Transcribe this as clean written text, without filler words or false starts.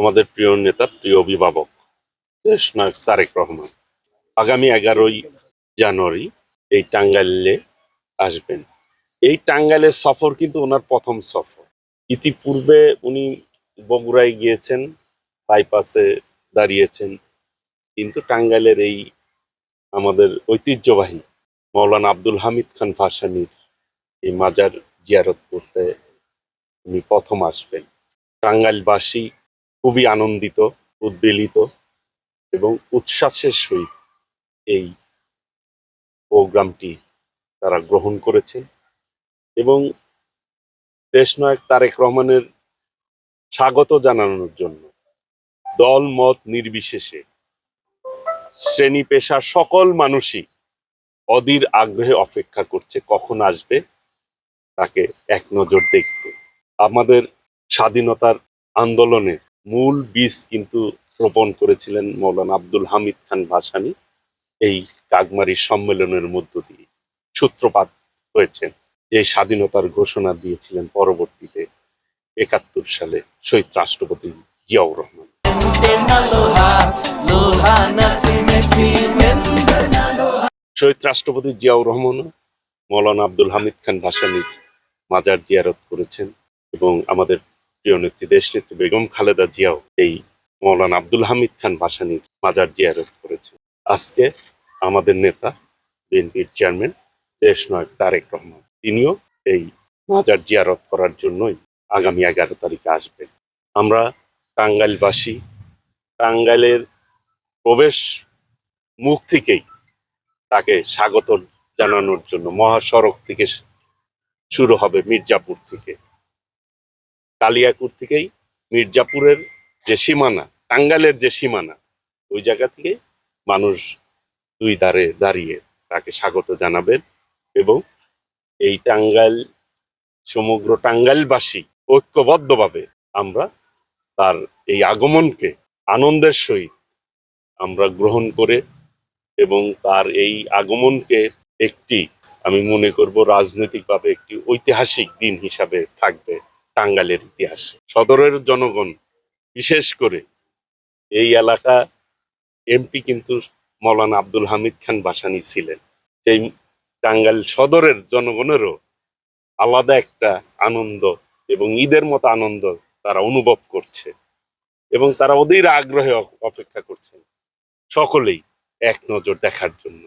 আমাদের প্রিয় নেতা, প্রিয় অভিভাবক দেশনায়ক তারেক রহমান আগামী 11ই জানুয়ারি এই টাঙ্গাইলে আসবেন। এই টাঙ্গাইলের সফর কিন্তু ওনার প্রথম সফর। ইতিপূর্বে উনি বগুড়ায় গিয়েছেন, বাইপাসে দাঁড়িয়েছেন, কিন্তু টাঙ্গাইলের এই আমাদের ঐতিহ্যবাহী মৌলানা আব্দুল হামিদ খান ভাসানীর এই মাজার জিয়ারত করতে উনি প্রথম আসবেন। টাঙ্গাইলবাসী খুবই আনন্দিত, উদ্বেলিত এবং উচ্ছ্বাসের সহিত এই প্রোগ্রামটি তারা গ্রহণ করেছেন এবং দেশনায়ক তারেক রহমানের স্বাগত জানানোর জন্য দল মত নির্বিশেষে শ্রেণী পেশার সকল মানুষই অধীর আগ্রহে অপেক্ষা করছে কখন আসবে, তাকে এক নজর দেখতে। আমাদের স্বাধীনতার আন্দোলনে মূল বীজ কিন্তু রোপণ করেছিলেন মৌলানা আব্দুল হামিদ খান ভাসানী। এই কাকমারি সম্মেলনের মধ্য দিয়ে সূত্রপাত হয়েছেন, যে স্বাধীনতার ঘোষণা দিয়েছিলেন পরবর্তীতে 71 সালে শহীদ রাষ্ট্রপতি জিয়াউর রহমান। শহীদ রাষ্ট্রপতি জিয়াউর রহমান মৌলানা আব্দুল হামিদ খান ভাসানীর মাজার জিয়ারত করেছেন এবং আমাদের প্রিয় নেত্রী দেশনেত্রী বেগম খালেদা জিয়াও এই মৌলানা আব্দুল হামিদ খান ভাসানীর মাজার জিয়ারত করেছেন। আজকে আমাদের নেতা বিএনপির চেয়ারম্যান দেশনায়ক তারেক রহমান তিনিও এই মাজার জিয়ারত করার জন্যই আগামী 11 তারিখে আসবেন। আমরা টাঙ্গাইলবাসী টাঙ্গাইলের প্রবেশ মুখ থেকেই তাকে স্বাগত জানানোর জন্য মহাসড়ক থেকে শুরু হবে, মির্জাপুর থেকে, কালিয়াকুর থেকেই মির্জাপুরের যে সীমানা, টাঙ্গাইলের যে সীমানা, ওই জায়গা থেকে মানুষ দুই ধারে দাঁড়িয়ে তাকে স্বাগত জানাবেন এবং এই টাঙ্গাইল, সমগ্র টাঙ্গাইলবাসী ঐক্যবদ্ধভাবে আমরা তার এই আগমনকে আনন্দের সহিত আমরা গ্রহণ করে এবং তার এই আগমনকে একটি, আমি মনে করব, রাজনৈতিকভাবে একটি ঐতিহাসিক দিন হিসাবে থাকবে টাঙ্গাইলের ইতিহাসে। সদরের জনগণ, বিশেষ করে এই এলাকা এমপি কিন্তু মৌলানা আব্দুল হামিদ খান ভাসানী ছিলেন। সেই টাঙ্গাইল সদরের জনগণেরও আলাদা একটা আনন্দ এবং ঈদের মতো আনন্দ তারা অনুভব করছে এবং তারা অধীর আগ্রহে অপেক্ষা করছেন সকলেই এক নজর দেখার জন্য।